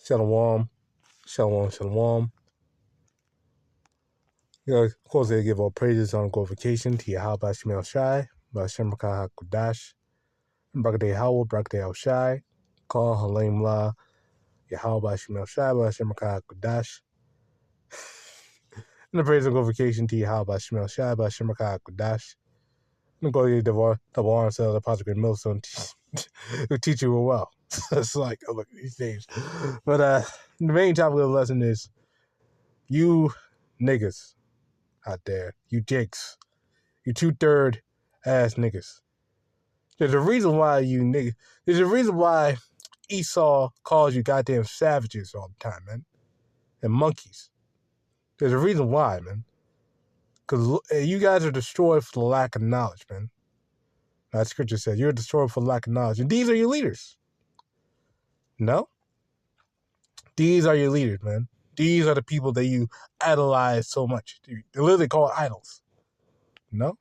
Shalom. Shalom, shalom. Of course, they give all praises on glorification to YAHAWASHI, BAHASHAM QADASH, BARAK YAHAWAH, BARAK YAHAWASHI, Call HALAHYAM, YAHAWASHI, BAHASHAM QADASH. And the praise and glorification to YAHAWASHI, BAHASHAM QADASH. And go to the bar sell the positive millstone who teach you well. It's like, oh, look at these names. But the main topic of the lesson is you niggas out there, you jakes, you 2/3 ass niggas. There's a reason why you niggas. There's a reason why Esau calls you goddamn savages all the time, man, and monkeys. There's a reason why, man. Because you guys are destroyed for the lack of knowledge, man. That scripture says you're destroyed for the lack of knowledge, and these are your leaders. No, these are your leaders, man. These are the people that you idolize so much. They're literally called idols. No?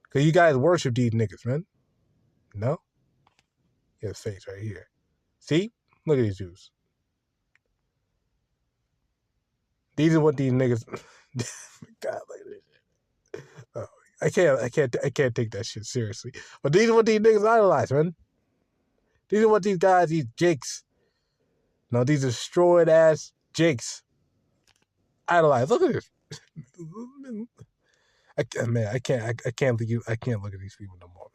Because you guys worship these niggas, man. No? His face right here. See? Look at these dudes. These are what these niggas... God, look at this. Oh, I can't take that shit seriously. But these are what these niggas idolize, man. These are what these guys, these jakes. No, these destroyed ass jakes idolize. Look at this. I can't look at these people no more,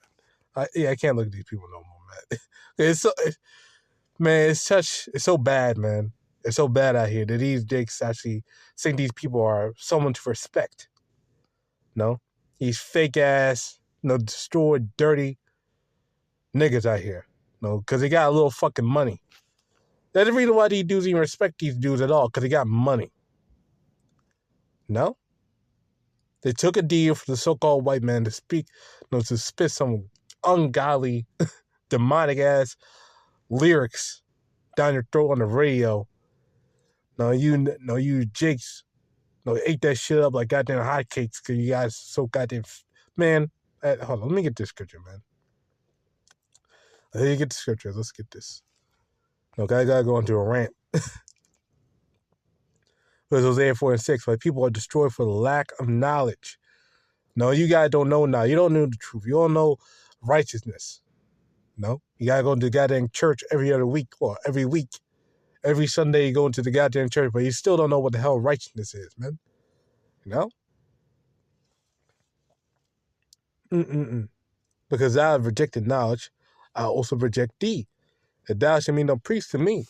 man. I can't look at these people no more, man. It's so bad, man. It's so bad out here that these jakes actually think these people are someone to respect. No, these fake ass, destroyed, dirty niggas out here. No, because they got a little fucking money. That's the reason why these dudes even respect these dudes at all, because they got money. No? They took a deal for the so-called white man to speak, to spit some ungodly, demonic-ass lyrics down your throat on the radio. You jakes, ate that shit up like goddamn hotcakes because you guys so goddamn... Man, hold on, let me get this scripture, man. Let me get the scripture. Let's get this. I gotta go into a rant. Because Hosea 4:6, like people are destroyed for the lack of knowledge. No, you guys don't know now. You don't know the truth. You don't know righteousness. No, you gotta go to the goddamn church every other week or every week. Every Sunday you go into the goddamn church, but you still don't know what the hell righteousness is, man. Because thou have rejected knowledge, I also reject thee. And thou shalt be no priest to me.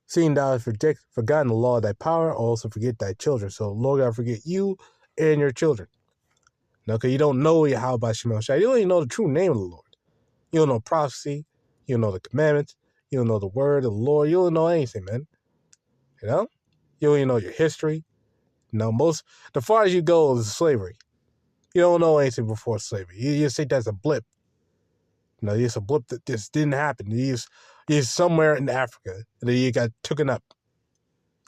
Seeing thou hast forgotten the law of thy power, I also forget thy children. So, Lord God, forget you and your children. Because you don't know YAHAWASHI. You don't even know the true name of the Lord. You don't know prophecy. You don't know the commandments. You don't know the word of the Lord. You don't know anything, man. You don't even know your history. The farthest you go is slavery. You don't know anything before slavery. You just think that's a blip. It's a blip that just didn't happen. You're somewhere in Africa, and then you got taken up.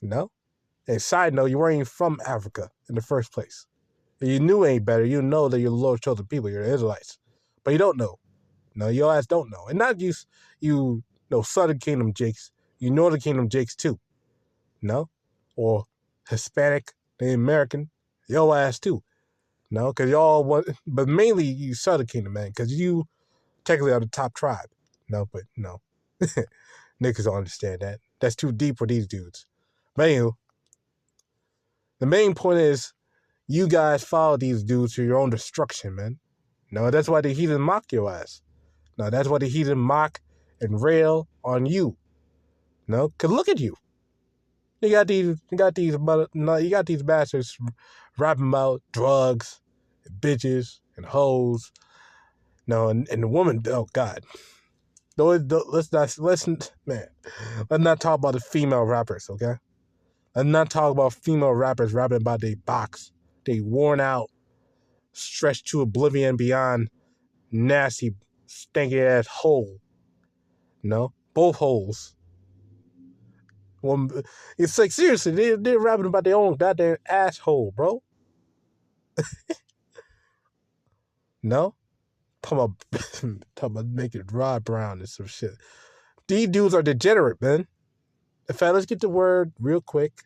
And side note, you weren't even from Africa in the first place. If you knew any better, you know that you're the Lord's chosen people, you're the Israelites. But you don't know. Your ass don't know. And not just you Southern Kingdom jakes, you Northern Kingdom jakes too. Or Hispanic, the American, your ass too. Because y'all want, but mainly you Southern Kingdom, man, because you technically are the top tribe. But no. Niggas don't understand that. That's too deep for these dudes. But anywho, the main point is you guys follow these dudes to your own destruction, man. That's why the heathen mock your ass. That's why the heathen mock and rail on you. Cause look at you. You got these bastards rapping about drugs, and bitches, and hoes. And the woman, oh God. Let's not talk about the female rappers, okay? Let's not talk about female rappers rapping about they box. They worn out, stretched to oblivion beyond nasty, stanky ass hole. Both holes. It's like seriously, they're rapping about their own goddamn asshole, bro. Talking about making Rod Brown and some shit. These dudes are degenerate, man. In fact, let's get the word real quick.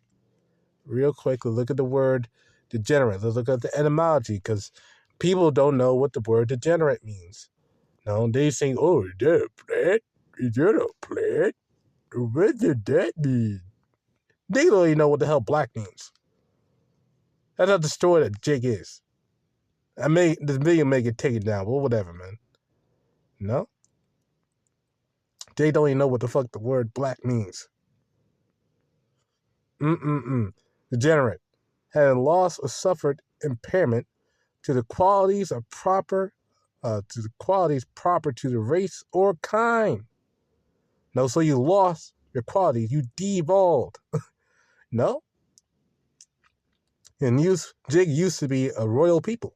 Real quick, let's look at the word degenerate. Let's look at the etymology, because people don't know what the word degenerate means. No, they think, oh, is that a plant? Is that a plant? What did that mean? They don't even know what the hell black means. That's not the story that Jake is. This video may get taken down, but whatever, man. No? They don't even know what the fuck the word black means. Degenerate. Having lost or suffered impairment to the qualities proper to the race or kind. No, so you lost your qualities. You devolved. No? And Jake used to be a royal people.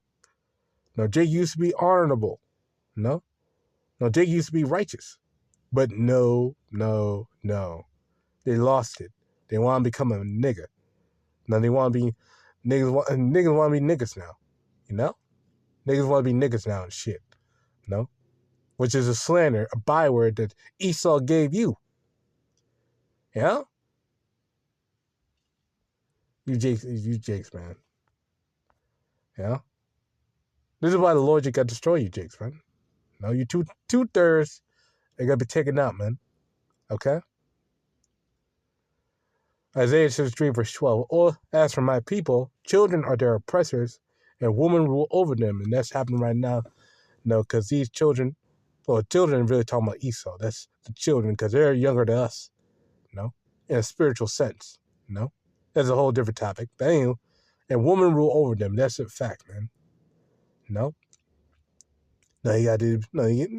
No, Jake used to be honorable. No? No, Jake used to be righteous. But no. They lost it. They want to become a nigga. Now they want to be niggas want to be niggas now. You know? Niggas want to be niggas now and shit. No? Which is a slander, a byword that Esau gave you. Yeah? You Jakes, man. Yeah? This is why the Lord got to destroy you, Jakes, man. No, you two-thirds are going to be taken out, man. Okay? Isaiah 63, verse 12. Or, as for my people, children are their oppressors, and women rule over them. And that's happening right now. No, because these children, children are really talking about Esau. That's the children, because they're younger than us. No? In a spiritual sense. No? That's a whole different topic. But anyway, and women rule over them. That's a fact, man. No? No, you got to,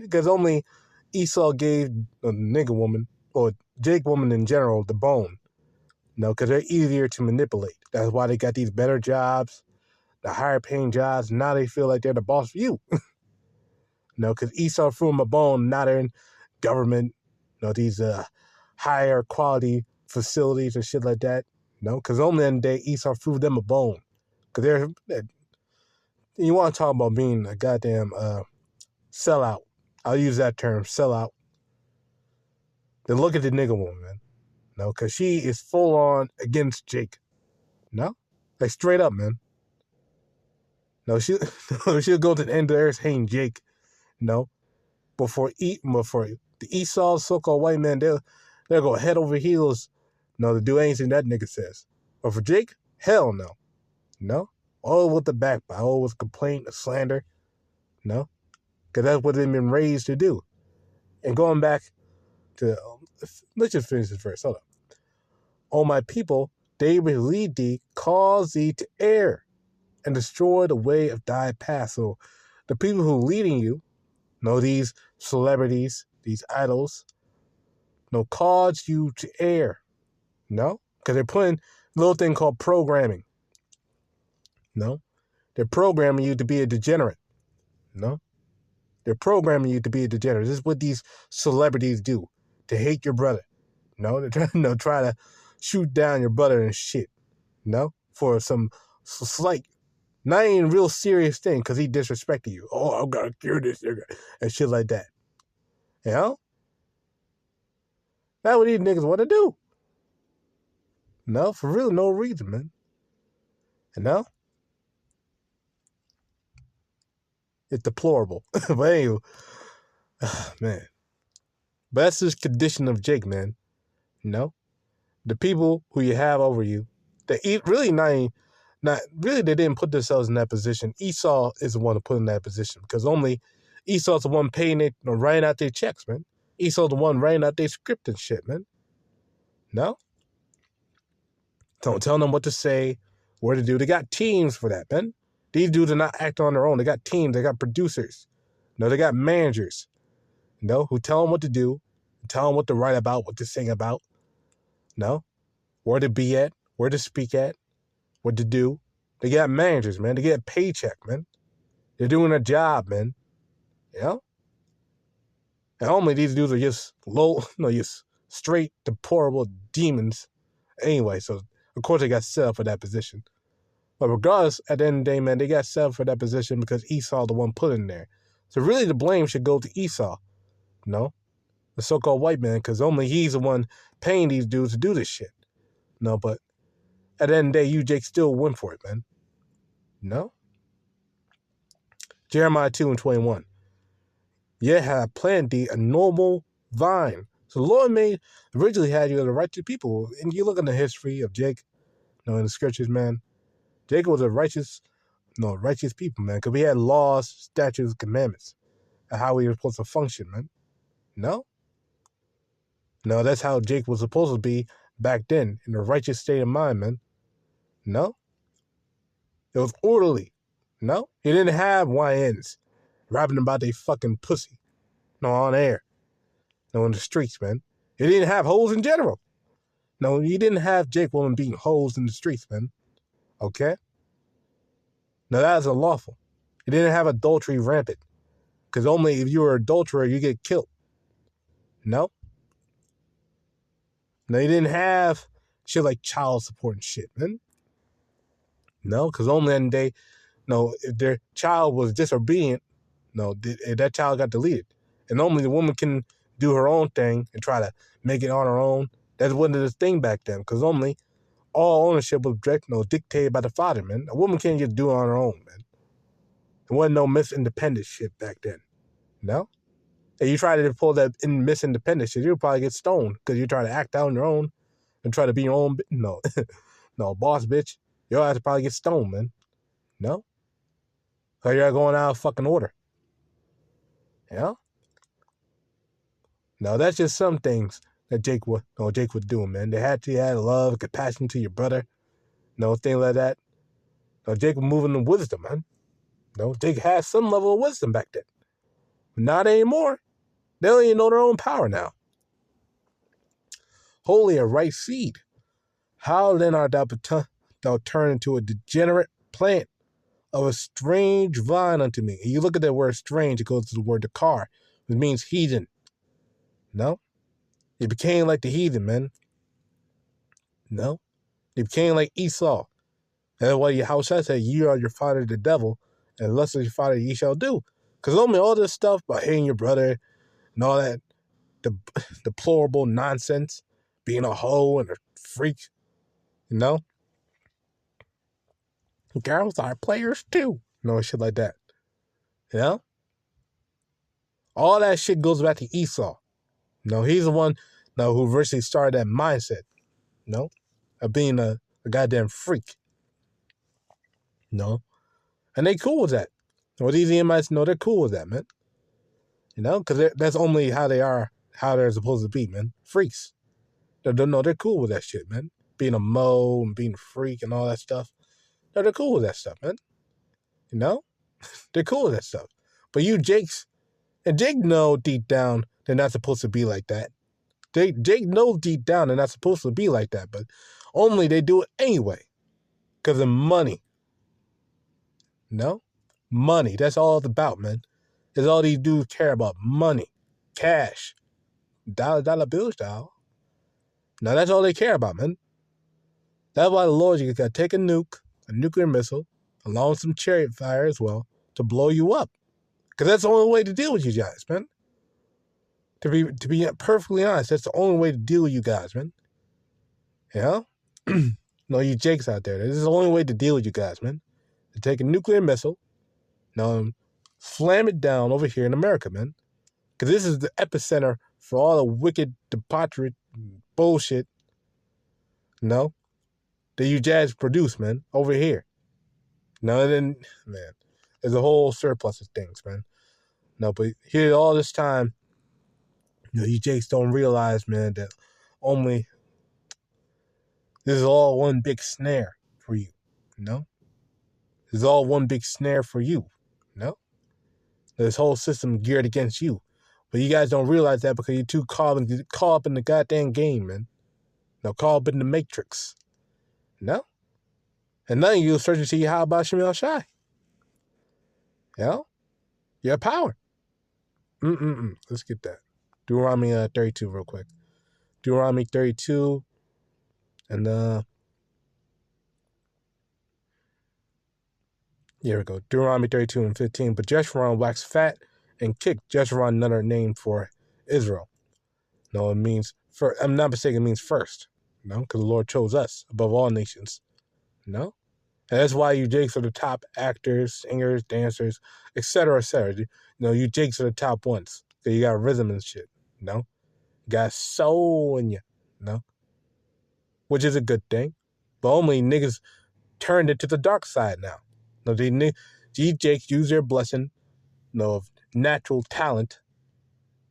because only Esau gave a nigga woman, or Jake woman in general, the bone. No, because they're easier to manipulate. That's why they got these better jobs, the higher paying jobs. Now they feel like they're the boss for you. No, because Esau threw them a bone. Now they're in government, these higher quality facilities and shit like that. No, because only in the day Esau threw them a bone. Because you want to talk about being a goddamn sellout. I'll use that term, sellout. Then look at the nigga woman, man. No, because she is full on against Jake. No? Like straight up, man. No, she'll go to the end of the earth hating Jake. No. Before the Esau, so-called white man, they'll go head over heels, to do anything that nigga says. But for Jake, hell no. No? All with the backbite, all with complaint, slander. No? Because that's what they've been raised to do. And going back to, let's just finish this verse. Hold up. O my people, they will lead thee, cause thee to err, and destroy the way of thy path. So the people who are leading you, these celebrities, these idols, cause you to err. No? Because they're putting a little thing called programming. No? They're programming you to be a degenerate. No? They're programming you to be a degenerate. This is what these celebrities do, to hate your brother. No? They're try to shoot down your brother and shit. No? For some slight, not even real serious thing, because he disrespected you. Oh, I'm going to cure this nigga. And shit like that. You know? That's what these niggas want to do. No, for real, no reason, man. You know? It's deplorable. But anyway, man. But that's this condition of Jake, man. The people who you have over you, they really they didn't put themselves in that position. Esau is the one to put in that position, because only Esau's the one paying it, writing out their checks, man. Esau's the one writing out their script and shit, man. No? Don't tell them what to say, what to do. They got teams for that, man. These dudes are not acting on their own. They got teams. They got producers. They got managers, who tell them what to do, tell them what to write about, what to sing about. Where to be at, where to speak at, what to do. They got managers, man. They get a paycheck, man. They're doing a job, man. And only these dudes are just just straight deplorable demons. Anyway, so of course they got set up for that position. But regardless, at the end of the day, man, they got set up for that position because Esau the one put in there. So really the blame should go to Esau, the so-called white man, because only he's the one paying these dudes to do this shit. But at the end of the day, you, Jake, still went for it, man. Jeremiah 2:21. Yet have planted thee a noble vine. So the Lord originally had you as a righteous people. And you look at the history of Jake, in the scriptures, man. Jacob was a righteous people, man, because we had laws, statutes, commandments, and how we were supposed to function, man. No, that's how Jake was supposed to be back then, in a righteous state of mind, man. It was orderly. He didn't have YNs rapping about they fucking pussy, on air, in the streets, man. He didn't have hoes in general. He didn't have Jake woman being hoes in the streets, man. Okay? Now, that is unlawful. He didn't have adultery rampant, because only if you were an adulterer, you get killed. No, he didn't have shit like child support and shit, man. Because only in the day, if their child was disobedient, that child got deleted. And normally the woman can do her own thing and try to make it on her own. That wasn't the thing back then, because normally all ownership was dictated by the father, man. A woman can't just do it on her own, man. There wasn't no Miss Independent shit back then. If you try to pull that Miss Independent shit, you'll probably get stoned, because you try to act out on your own and try to be your own. No, boss bitch. You'll have to probably get stoned, man. So you're going out of fucking order. No, that's just some things that Jake was doing, man. They had love, compassion to your brother. Things like that. Jake was moving in wisdom, man. Jake had some level of wisdom back then. But not anymore. They don't even know their own power now. Holy and right seed. How then art thou turned into a degenerate plant of a strange vine unto me? And you look at that word strange, it goes to the word dakar, which means heathen. It became like the heathen, man. It became like Esau. That's why Yahawashi said, "You are your father, the devil, and lust of your father ye shall do." Because only all this stuff about hating your brother and all that deplorable nonsense, being a hoe and a freak, girls are players too. Shit like that. All that shit goes back to Esau. He's the one who virtually started that mindset, of being a goddamn freak. And they cool with that. These Edomites, they're cool with that, man. Because that's only how they are, how they're supposed to be, man. Freaks. They're cool with that shit, man. Being a mo and being a freak and all that stuff. They're cool with that stuff, man. They're cool with that stuff. But you Jakes, and Jake know deep down they're not supposed to be like that. Jake knows deep down they're not supposed to be like that, but only they do it anyway. Because of money. Money. That's all it's about, man. That's all these dudes care about. Money. Cash. Dollar bills, dog. Now that's all they care about, man. That's why the Lord, you gotta take a nuclear missile, along with some chariot fire as well, to blow you up. Because that's the only way to deal with you guys, man. To be perfectly honest, that's the only way to deal with you guys, man. You Jakes out there. This is the only way to deal with you guys, man. To take a nuclear missile, slam it down over here in America, man. Because this is the epicenter for all the wicked, debauchery, bullshit, that you jazz produce, man, over here. And then, man, there's a whole surplus of things, man. But here all this time, you Jakes don't realize, man, that only this is all one big snare for you, This is all one big snare for you, This whole system geared against you. But you guys don't realize that because you're too caught up in the goddamn game, man. Caught up in the matrix. And none of you are searching to see YAHAWASHI. Your power. Let's get that. Deuteronomy 32 real quick. Deuteronomy 32 and here we go. Deuteronomy 32 and 15. But Jeshurun waxed fat and kicked Jeshurun, another name for Israel. No, it means I'm not mistaken, it means first. No, because the Lord chose us above all nations. No, and that's why you Jakes are the top actors, singers, dancers, etc., etc. You know, you Jakes are the top ones because you got rhythm and shit. No, you got soul in you. No, which is a good thing. But only niggas turned it to the dark side now. No, these Jakes use their blessing, of natural talent,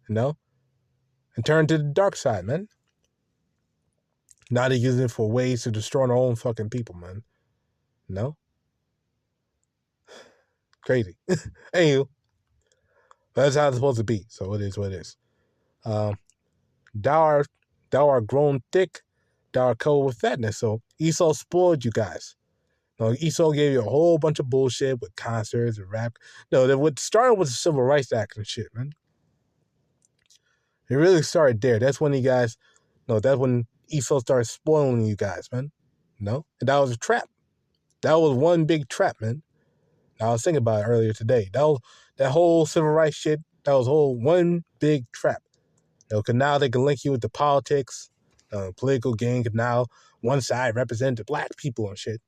and turn to the dark side, man. Now they're using it for ways to destroy their own fucking people, man. Crazy. Anywho, that's how it's supposed to be. So it is what it is. Thou art grown thick, thou art covered with fatness. So Esau spoiled you guys. Esau gave you a whole bunch of bullshit with concerts and rap. What started with the Civil Rights Act and shit, man. It really started there. That's when that's when Esau started spoiling you guys, man. And that was a trap. That was one big trap, man. I was thinking about it earlier today. That whole civil rights shit, that was one big trap. Because now they can link you with the politics, political game. Because now one side represents the black people and shit.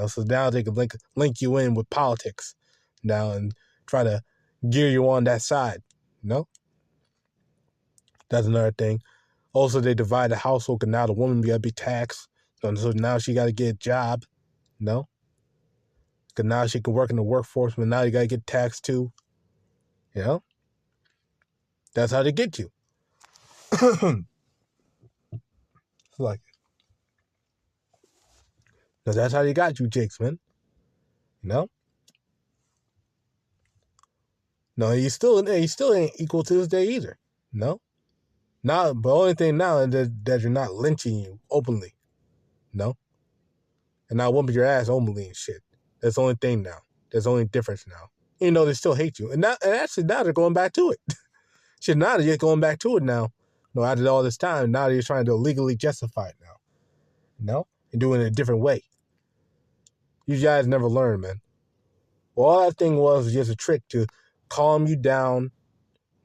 So now they can link you in with politics now and try to gear you on that side. That's another thing. Also, they divide the household, because now the woman got to be taxed. So now she got to get a job. Because now she can work in the workforce, but now you got to get taxed too. That's how they get you. Like, that's how they got you, Jakes, man. No, he still ain't equal to this day either. No. Now, but the only thing now is that you're not lynching you openly. No. And not whooping your ass openly and shit. That's the only thing now. That's the only difference now. Even though they still hate you. And actually now they're going back to it. Shit, now they're going back to it now. After all this time, now they're trying to legally justify it now. And doing it a different way. You guys never learn, man. Well, all that thing was just a trick to calm you down,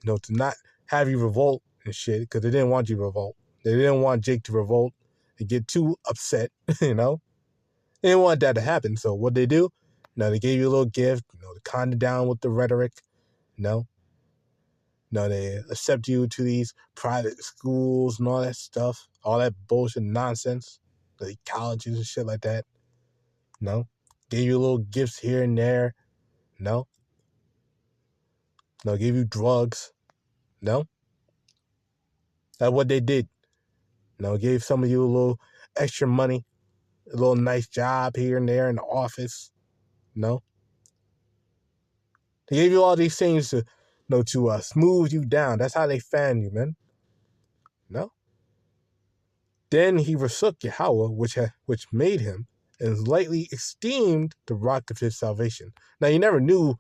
to not have you revolt and shit, because they didn't want you to revolt. They didn't want Jake to revolt and get too upset, They didn't want that to happen. So what they do, they gave you a little gift, to calm you down with the rhetoric, they accept you to these private schools and all that stuff, all that bullshit nonsense, the colleges and shit like that, gave you little gifts here and there, gave you drugs, that's what they did. Gave some of you a little extra money, a little nice job here and there in the office, They gave you all these things to, smooth you down. That's how they fan you, man. Then he forsook YAHAWAH, which made him, and lightly esteemed the rock of his salvation. Now, you never knew,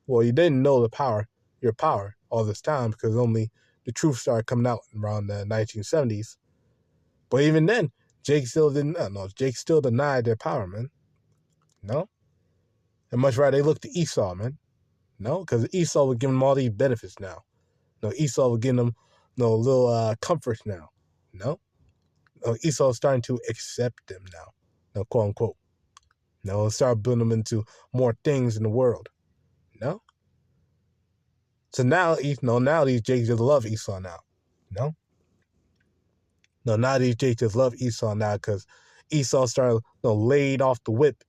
you didn't know your power all this time, because only the truth started coming out around the 1970s. But even then, Jake still denied their power, man. And much rather they looked to Esau, man. Because Esau would give them all these benefits now. Esau would give them little comforts now. Esau's starting to accept them now, quote unquote. Start building them into more things in the world. So now, now these Jakes just love Esau now. Now these Jakes just love Esau now, because Esau started laid off the whip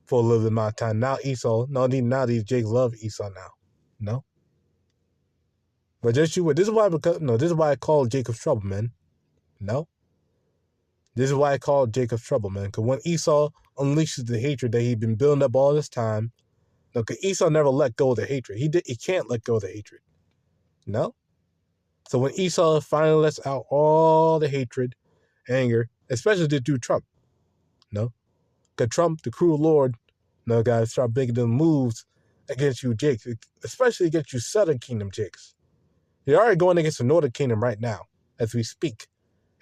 for a little amount of time. Now these Jakes love Esau now. But this is why I call Jacob's trouble, man. This is why I call Jacob's trouble, man. Because when Esau unleashes the hatred that he'd been building up all this time, because Esau never let go of the hatred. He can't let go of the hatred. So when Esau finally lets out all the hatred, anger, especially to do Trump, because Trump, the cruel Lord, got to start making them moves against you Jakes, especially against you Southern Kingdom Jakes. They're already going against the Northern Kingdom right now, as we speak,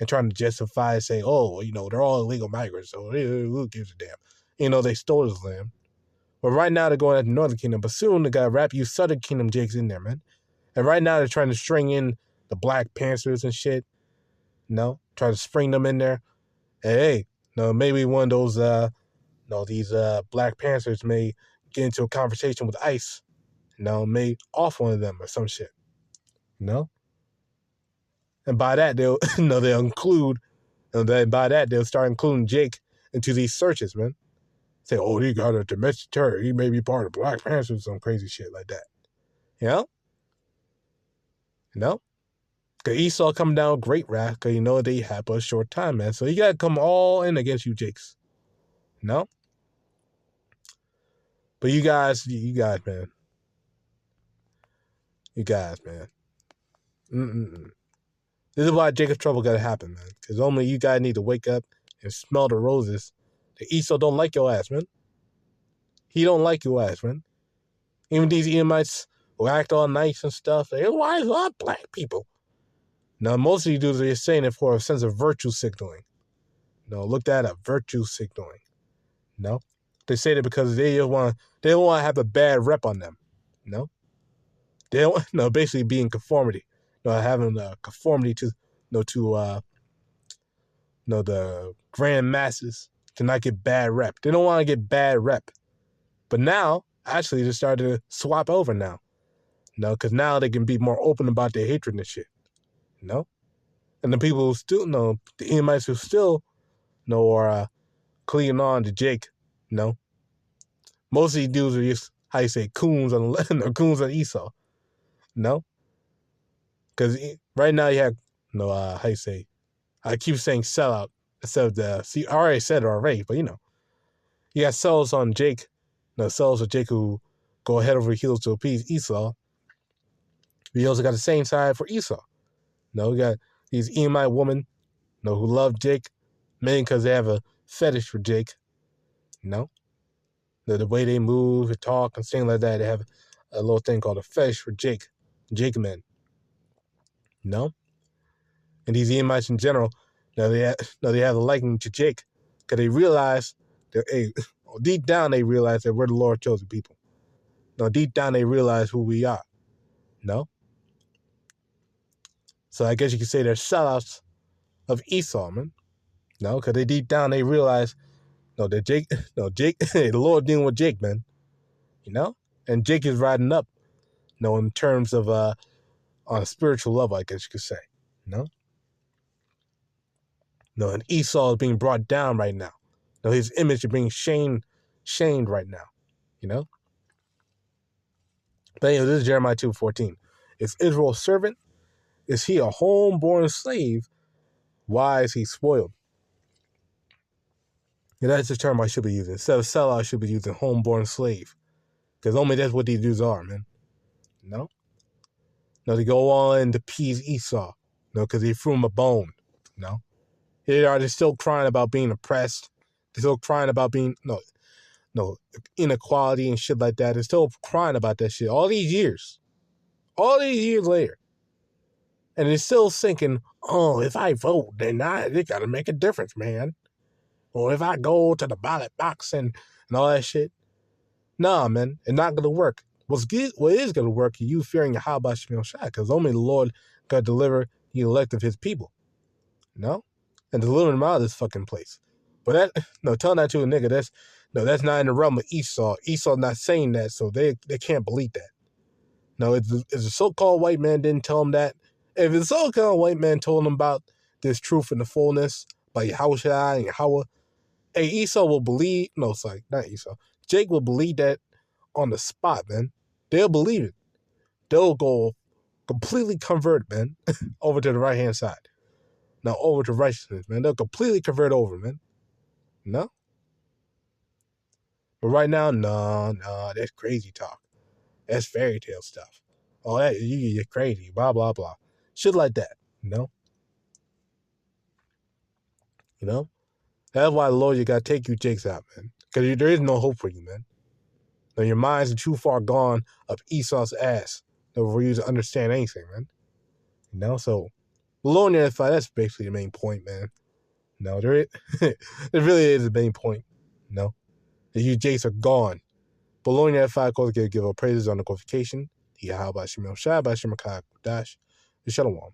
and trying to justify and say, they're all illegal migrants, so who gives a damn? They stole his land. But right now they're going at the Northern Kingdom, but soon they got to wrap you Southern Kingdom Jakes in there, man. And right now they're trying to string in the Black Panthers and shit. Try to spring them in there. And hey, maybe one of those these Black Panthers may get into a conversation with ICE. May off one of them or some shit. And by that they'll they'll include, and then by that they'll start including Jake into these searches, man. Say, oh, he got a domestic terror. He may be part of Black Panthers or some crazy shit like that. You know? Because Esau come down with great wrath because they have but a short time, man. So you got to come all in against you, Jakes. But you guys, man. You guys, man. This is why Jacob's trouble got to happen, man. Because only you guys need to wake up and smell the roses. The Esau don't like your ass, man. He don't like your ass, man. Even these Edomites who act all nice and stuff, they, why is all black people? Now, most of you dudes are saying it for a sense of virtue signaling. Look that up, virtue signaling. They say that because they don't want to have a bad rep on them. They don't, basically be in conformity. Having a conformity to, the grand masses to not get bad rep. They don't want to get bad rep. But now, actually, they started to swap over now. Because now they can be more open about their hatred and shit. And the people who still, the Edomites who still, are clinging on to Jake, most of these dudes are just, how you say, coons on coons on Esau. Because right now you have, how you say, I keep saying sellout instead of I already said it already, but you got sellouts on Jake, sellouts of Jake who go head over heels to appease Esau. We also got the same side for Esau. We got these Edomite women, who love Jake, mainly because they have a fetish for Jake. The way they move and talk and things like that, they have a little thing called a fetish for Jake men. And these Edomites in general, they have a liking to Jake because they realize that, deep down they realize that we're the Lord's chosen people. Deep down they realize who we are. So I guess you could say they're sellouts of Esau, man. Because they deep down they realize, that Jake, the Lord dealing with Jake, man. And Jake is riding up, in terms of on a spiritual level, I guess you could say. And Esau is being brought down right now. His image is being shamed right now. But anyway, this is Jeremiah 2:14. Is Israel a servant? Is he a homeborn slave? Why is he spoiled? And that's the term I should be using. Instead of sellout, I should be using homeborn slave. Because only that's what these dudes are, man. They go on to appease Esau. Because he threw him a bone. They're still crying about being oppressed. They're still crying about being, inequality and shit like that. They're still crying about that shit all these years later. And they're still thinking, oh, if I vote, then it got to make a difference, man. Or if I go to the ballot box and all that shit. Nah, man, it's not going to work. What is going to work is you fearing YAHAWASHI, because only the Lord can deliver the elect of his people. And deliver them out of this fucking place. But tell that to a nigga, that's not in the realm of Esau. Esau's not saying that, so they can't believe that. If the so-called white man didn't tell him that, if the so-called white man told him about this truth in the fullness by Yahushua and Yahweh, Esau will believe, not Esau, Jake will believe that on the spot, man. They'll believe it. They'll go completely convert, man, over to the right-hand side. Now over to righteousness, man. They'll completely convert over, man. But right now, no, that's crazy talk. That's fairy tale stuff. Oh, you're crazy, blah, blah, blah. Shit like that, That's why, Lord, you got to take you Jakes out, man. Because there is no hope for you, man. Your minds are too far gone up Esau's ass for you to understand anything, man. So, below in the fight, that's basically the main point, man. There really is the main point, that you Jakes are gone. Below in the fight, of course, give a praises on the qualification. YAHAWASHI, QADASH, Shalom.